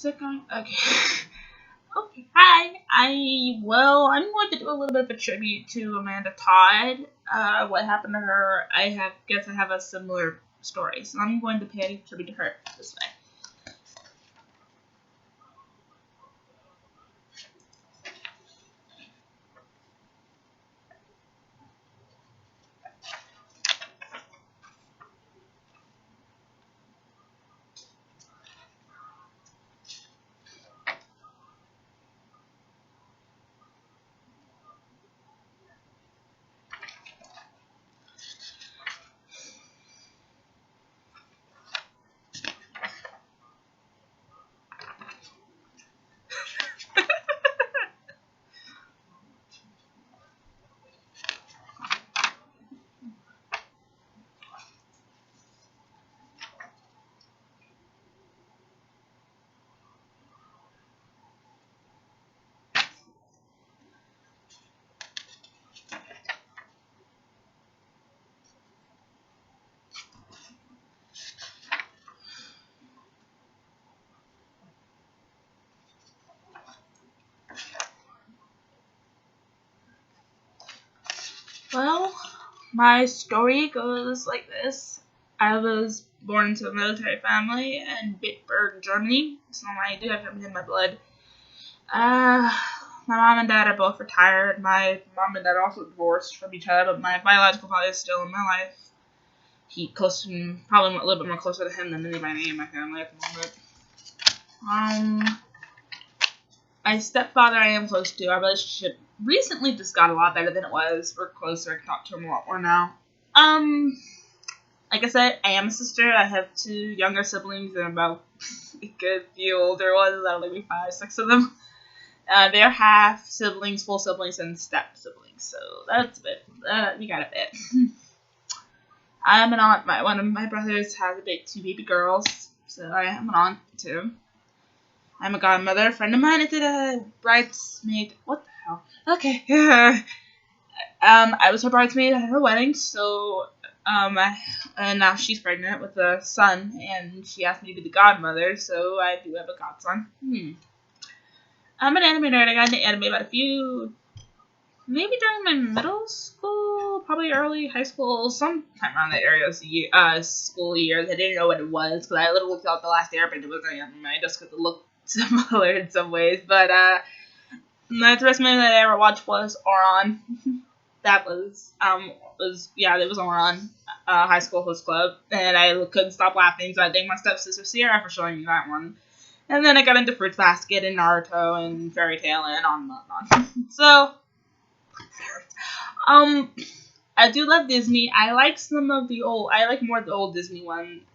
Is it going? Okay. Okay. Hi. I'm going to do a little bit of a tribute to Amanda Todd. What happened to her? Guess I have a similar story, so I'm going to pay tribute to her this way. Well, my story goes like this. I was born into a military family in Bitburg, Germany, so I do have German in my blood. My mom and dad are both retired. My mom and dad are also divorced from each other, but my biological father is still in my life. He close to probably a little bit more closer to him than anybody in my family at the moment. My stepfather I am close to. Our relationship recently just got a lot better than it was. We're closer. I can talk to him a lot more now. Like I said, I am a sister. I have 2 younger siblings and about a good few older ones. That'll be 5, 6 of them. They're half siblings, full siblings, and step siblings. So that's a bit. We got a bit. I'm an aunt. One of my brothers has 2 baby girls, so I am an aunt too. I'm a godmother. A friend of mine did a bridesmaid. What the hell? Okay. I was her bridesmaid at her wedding, so and now she's pregnant with a son, and she asked me to be the godmother, so I do have a godson. I'm an anime nerd. I got into anime about maybe during my middle school, probably early high school, sometime around that area of school years. I didn't know what it was, because I literally thought The Last Airbender was an anime, just because it looked similar in some ways. But the first anime that I ever watched was Oran. That was it was Oran, High School Host Club, and I couldn't stop laughing, so I thank my stepsister Sierra for showing me that one. And then I got into Fruits Basket and Naruto and Fairy Tail and on and on. So, I do love Disney. I like more of the old Disney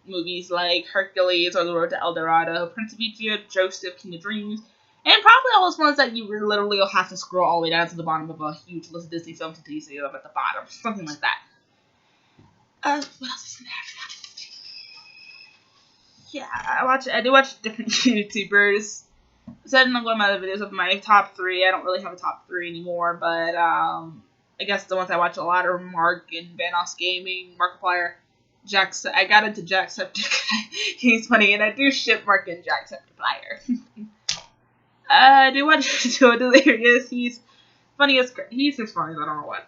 movies like Hercules or The Road to El Dorado, Prince of Egypt, Joseph, King of Dreams, and probably all those ones that you literally will have to scroll all the way down to the bottom of a huge list of Disney films until you see them at the bottom, something like that. What else is in there? Yeah, I do watch different YouTubers. I said in one of my other videos of my top 3. I don't really have a top 3 anymore, but I guess the ones I watch a lot are Mark and Vanos Gaming, Markiplier, I got into Jacksepticeye. He's funny, and I do ship Mark and Jacksepticeye. I do watch Joe Delirious. He's funny he's as funny as I don't know what.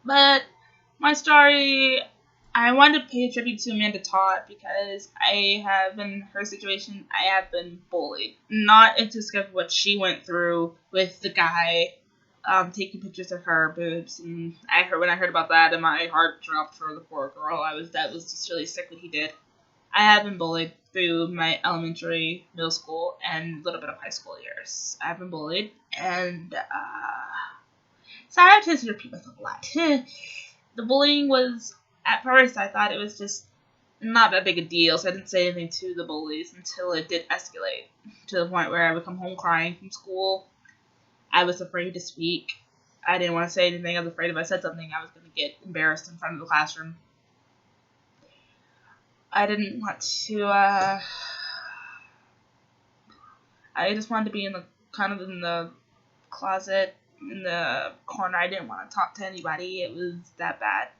But my story, I wanted to pay tribute to Amanda Todd because in her situation, I have been bullied. Not just of what she went through with the guy taking pictures of her boobs, and when I heard about that, and my heart dropped for the poor girl. That was just really sick what he did. I have been bullied through my elementary, middle school, and a little bit of high school years. I've been bullied, and so I have to repeat myself a lot. The bullying was, at first, I thought it was just not that big a deal, so I didn't say anything to the bullies until it did escalate to the point where I would come home crying from school. I was afraid to speak. I didn't want to say anything. I was afraid if I said something, I was going to get embarrassed in front of the classroom. I didn't want to, I just wanted to be in the closet, in the corner. I didn't want to talk to anybody. It was that bad.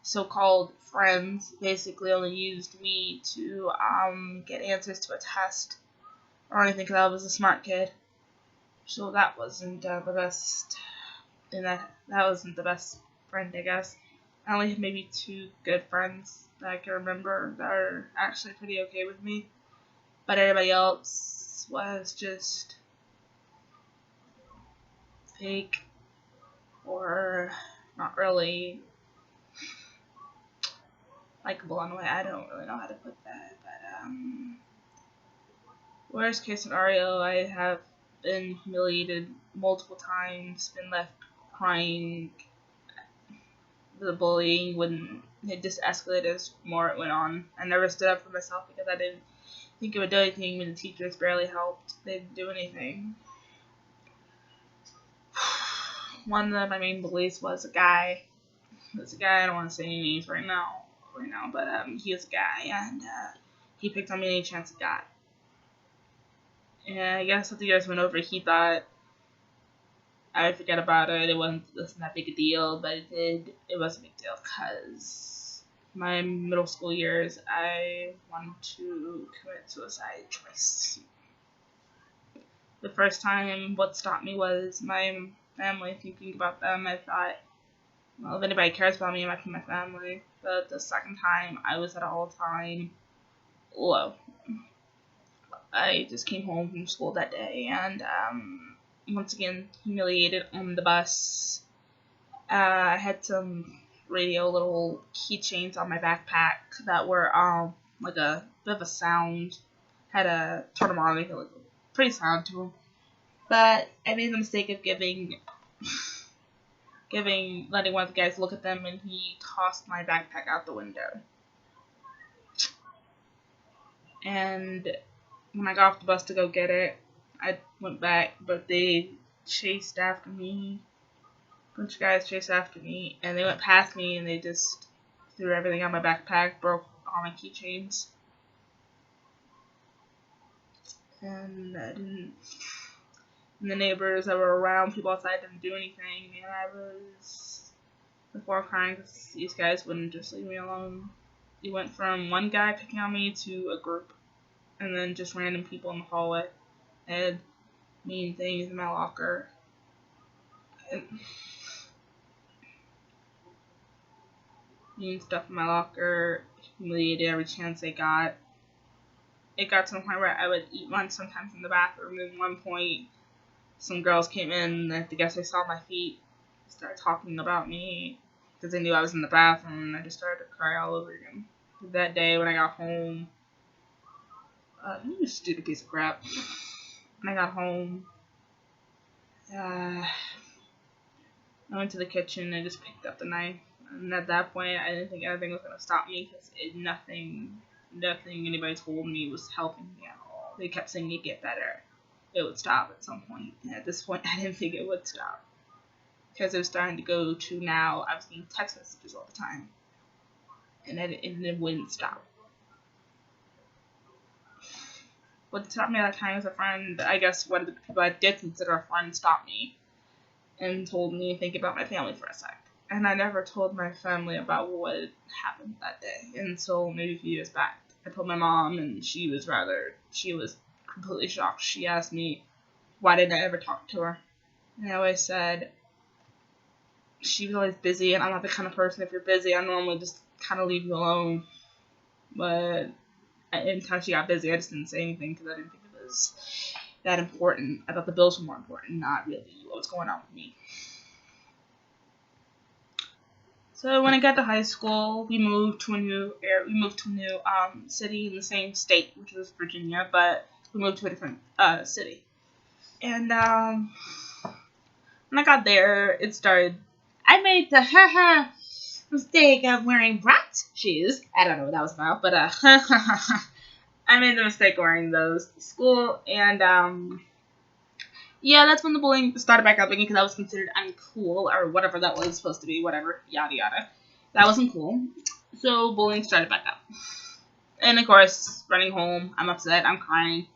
so-called friends basically only used me to get answers to a test or anything because I was a smart kid. So that wasn't the best. And that wasn't the best friend, I guess. I only have maybe 2 good friends that I can remember that are actually pretty okay with me. But everybody else was just fake or not really likable in a way. I don't really know how to put that. But worst case scenario, I have been humiliated multiple times, been left crying. The bullying when it just escalated as more it went on. I never stood up for myself because I didn't think it would do anything when the teachers barely helped. They didn't do anything. One of my main bullies was a guy. I don't want to say any names right now, but he was a guy, and he picked on me any chance he got. And I guess as the years went over, he thought I would forget about it. It wasn't that big a deal, but it was a big deal because my middle school years, I wanted to commit suicide twice. The first time, what stopped me was my family. Thinking about them, I thought, well, if anybody cares about me, it might be my family. But the second time, I was at an all-time low. I just came home from school that day, and once again, humiliated on the bus. I had some radio little keychains on my backpack that were like a bit of a sound. Had a turn them on, make it look pretty sound to them. But I made the mistake of letting one of the guys look at them, and he tossed my backpack out the window. And when I got off the bus to go get it, I went back, but they chased after me. A bunch of guys chased after me, and they went past me, and they just threw everything on my backpack, broke all my keychains. And and the neighbors that were around, people outside, didn't do anything, and I was before crying because these guys wouldn't just leave me alone. It went from one guy picking on me to a group, and then just random people in the hallway. I had mean things in my locker. Mean stuff in my locker, humiliated every chance they got. It got to the point where I would eat lunch sometimes in the bathroom. At one point, some girls came in, and I guess they saw my feet, started talking about me, because they knew I was in the bathroom, and I just started to cry all over again. That day, when I got home, you stupid piece of crap. When I got home, I went to the kitchen and just picked up the knife. And at that point, I didn't think anything was going to stop me because nothing anybody told me was helping me at all. They kept saying it'd get better. It would stop at some point. And at this point, I didn't think it would stop. Because it was starting to go to now, I was getting text messages all the time. And it wouldn't stop. What stopped me at that time was a friend. I guess one of the people I did consider a friend stopped me and told me to think about my family for a sec. And I never told my family about what had happened that day until maybe a few years back. I told my mom, and she was completely shocked. She asked me, why didn't I ever talk to her? And I always said, she was always busy, and I'm not the kind of person, if you're busy, I normally just kind of leave you alone. But anytime she got busy, I just didn't say anything because I didn't think it was that important. I thought the bills were more important, not really what was going on with me. So when I got to high school, we moved to a new city in the same state, which was Virginia, but we moved to a different city. And when I got there, I made the mistake of wearing Bratz shoes. I don't know what that was about, but I made the mistake of wearing those to school, and yeah, that's when the bullying started back up again because I was considered uncool, or whatever that was supposed to be, whatever, yada yada. That wasn't cool. So bullying started back up. And of course, running home, I'm upset, I'm crying.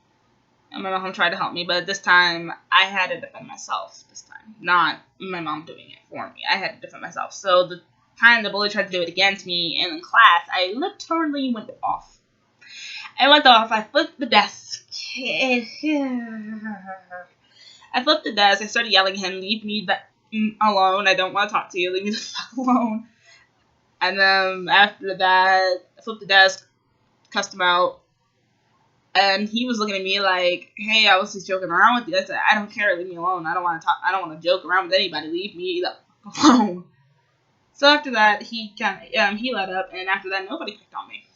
And my mom tried to help me, but this time, I had to defend myself this time. Not my mom doing it for me. I had to defend myself. So time the bully tried to do it against me, and in class, I literally went off. I flipped the desk. I flipped the desk. I started yelling at him, "Leave me alone. I don't want to talk to you. Leave me the fuck alone." And then after that, I flipped the desk, cussed him out. And he was looking at me like, "Hey, I was just joking around with you." I said, "I don't care. Leave me alone. I don't want to talk. I don't want to joke around with anybody. Leave me the fuck alone." So after that, he let up, and after that, nobody picked on me.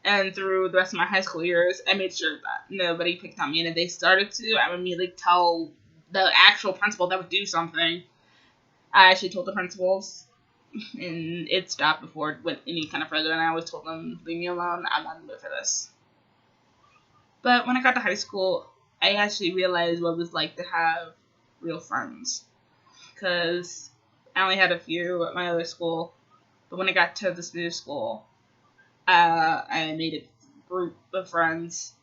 And through the rest of my high school years, I made sure that nobody picked on me. And if they started to, I would immediately tell the actual principal that would do something. I actually told the principals, and it stopped before it went any kind of further. And I always told them, "Leave me alone. I'm not in the mood for this." But when I got to high school, I actually realized what it was like to have real friends. Because I only had a few at my other school. But when I got to this new school, I made a group of friends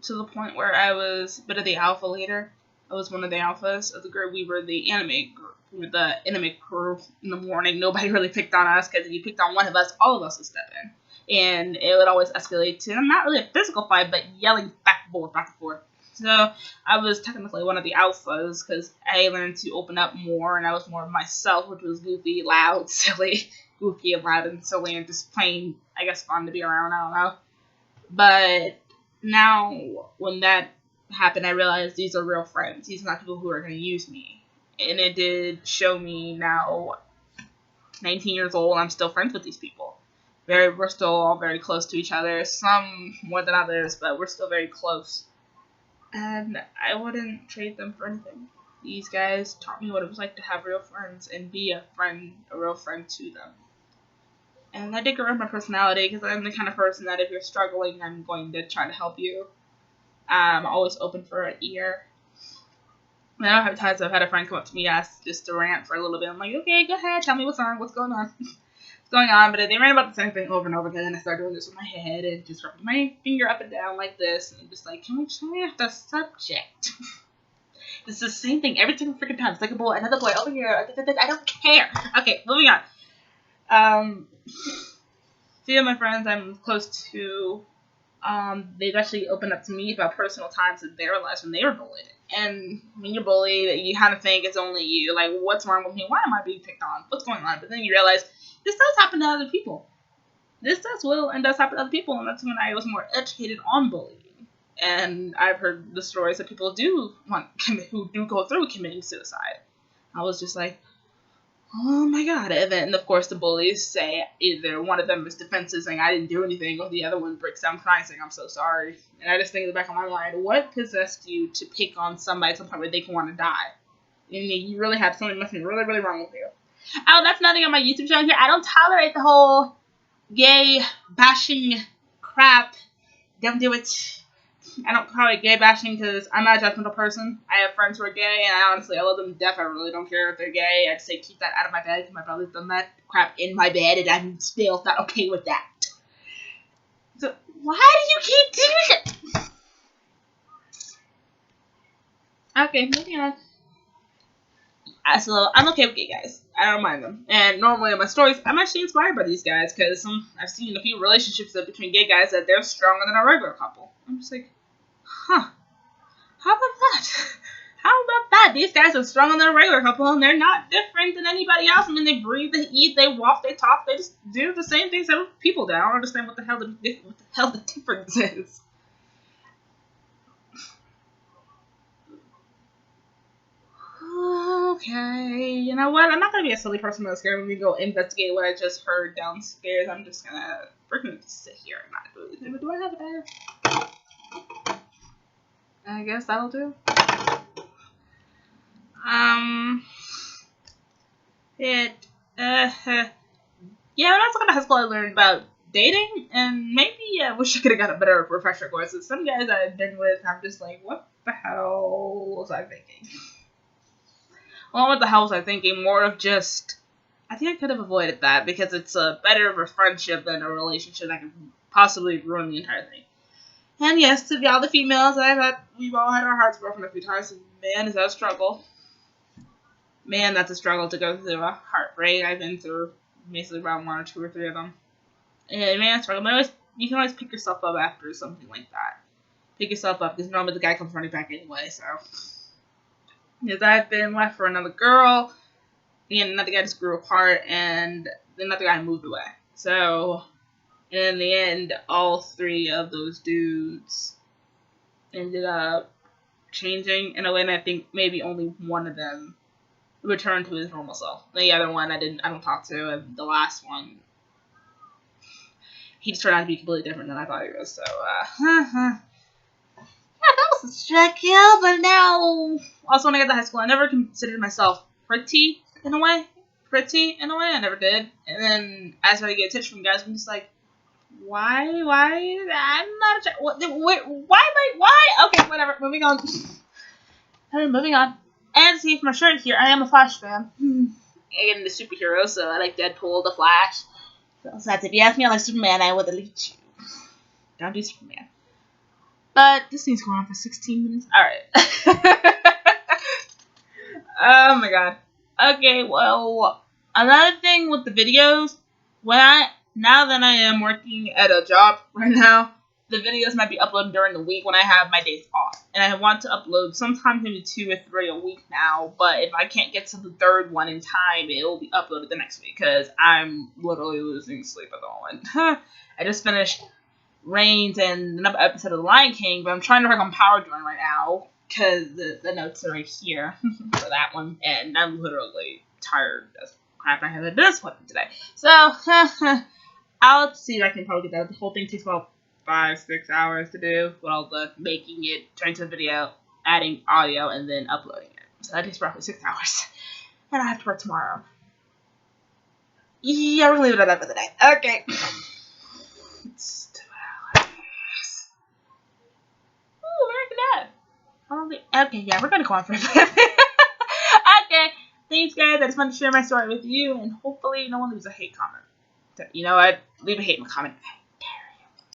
to the point where I was a bit of the alpha leader. I was one of the alphas of the group. We were the anime group. We were the anime crew in the morning. Nobody really picked on us, because if you picked on one of us, all of us would step in. And it would always escalate to not really a physical fight, but yelling back and forth. So I was technically one of the alphas, because I learned to open up more, and I was more of myself, which was goofy, loud, silly, goofy and loud and silly, and just plain, I guess, fun to be around. I don't know. But now, when that happened, I realized these are real friends. These are not people who are going to use me. And it did show me now, 19 years old, I'm still friends with these people. We're still all very close to each other. Some more than others, but we're still very close. And I wouldn't trade them for anything. These guys taught me what it was like to have real friends and be a real friend to them. And that did grow my personality, because I'm the kind of person that if you're struggling, I'm going to try to help you. I'm always open for an ear. And I have times I've had a friend come up to me, ask just to rant for a little bit. I'm like, "Okay, go ahead, tell me what's wrong, what's going on." Going on, but they ran about the same thing over and over again, and I started doing this with my head and just rubbing my finger up and down like this, and I'm just like, "Can we change the subject?" It's the same thing every single freaking time. It's like a boy, another boy over here. I don't care. Okay, moving on. Few of my friends I'm close to, they've actually opened up to me about personal times in their lives when they were bullied. And when you're bullied, you kind of think it's only you. Like, what's wrong with me? Why am I being picked on? What's going on? But then you realize this does happen to other people. This does happen to other people, and that's when I was more educated on bullying. And I've heard the stories that people who do go through committing suicide. I was just like, oh my god. And then, of course, the bullies say either one of them is defensive, saying I didn't do anything, or the other one breaks down crying, saying I'm so sorry. And I just think in the back of my mind, what possessed you to pick on somebody to the point where they can want to die? And you really have something must be really, really wrong with you. Oh, that's nothing on my YouTube channel here. I don't tolerate the whole gay bashing crap. Don't do it. I don't tolerate gay bashing because I'm not a judgmental person. I have friends who are gay, and I love them to death. I really don't care if they're gay. I just say keep that out of my bed, because my brother's done that crap in my bed, and I'm still not okay with that. So why do you keep doing it? Okay, moving on. So I'm okay with gay guys. I don't mind them. And normally in my stories, I'm actually inspired by these guys, because I've seen a few relationships between gay guys that they're stronger than a regular couple. I'm just like, huh. How about that? How about that? These guys are stronger than a regular couple, and they're not different than anybody else. I mean, they breathe, they eat, they walk, they talk. They just do the same things that people do. I don't understand what the hell the difference is. Okay, you know what? I'm not gonna be a silly person that's scared when we go investigate what I just heard downstairs. I'm just gonna freaking sit here and not do anything. But do I have it there? I guess that'll do. Yeah, when I was going to high school, I learned about dating, and maybe I wish I could have got a better refresher course. Some guys I've been with, I'm just like, what the hell was I thinking? Well, what the hell was I thinking? More of just, I think I could have avoided that, because it's better of a friendship than a relationship that could possibly ruin the entire thing. And yes, to all the females, we've all had our hearts broken a few times, and man, is that a struggle. Man, that's a struggle to go through a heartbreak. I've been through basically around 1 or 2 or 3 of them. And man, it's struggle. But you can always pick yourself up after something like that. Pick yourself up because normally the guy comes running back anyway. So because I've been left for another girl, and another guy just grew apart, and another guy moved away. So in the end, all 3 of those dudes ended up changing in a way, and I think maybe only one of them returned to his normal self. The other one I don't talk to, and the last one, he just turned out to be completely different than I thought he was. So yeah, that was a struggle. But now, also when I got to high school, I never considered myself pretty in a way. I never did. And then as I get attention from guys, I'm just like, why? I'm not a why? Okay, whatever. Moving on. Moving on. And see from my shirt here, I am a Flash fan. Again, the superhero, so I like Deadpool, the Flash. So if you ask me, I like Superman, I would delete you. Don't do Superman. But this thing's going on for 16 minutes. Alright. Oh my god. Okay, well, another thing with the videos, now that I am working at a job right now, the videos might be uploaded during the week when I have my days off. And I want to upload sometimes maybe 2 or 3 a week now, but if I can't get to the 3rd one in time, it will be uploaded the next week, because I'm literally losing sleep at the moment. I just finished Reigns and another episode of The Lion King, but I'm trying to work on Power Join right now, because the notes are right here for that one, and I'm literally tired as crap. I had this one today. So, I'll see if I can probably get that. The whole thing takes about 5-6 hours to do, with all the making it, turning to the video, adding audio, and then uploading it. So that takes roughly 6 hours. And I have to work tomorrow. Yeah, we're gonna leave it at that for the day. Okay. It's 2 hours. Ooh, very good. Okay, yeah, we're gonna go on for a bit. Okay, thanks guys. I just wanted to share my story with you, and hopefully no one leaves a hate comment. You know what? Leave a hate comment.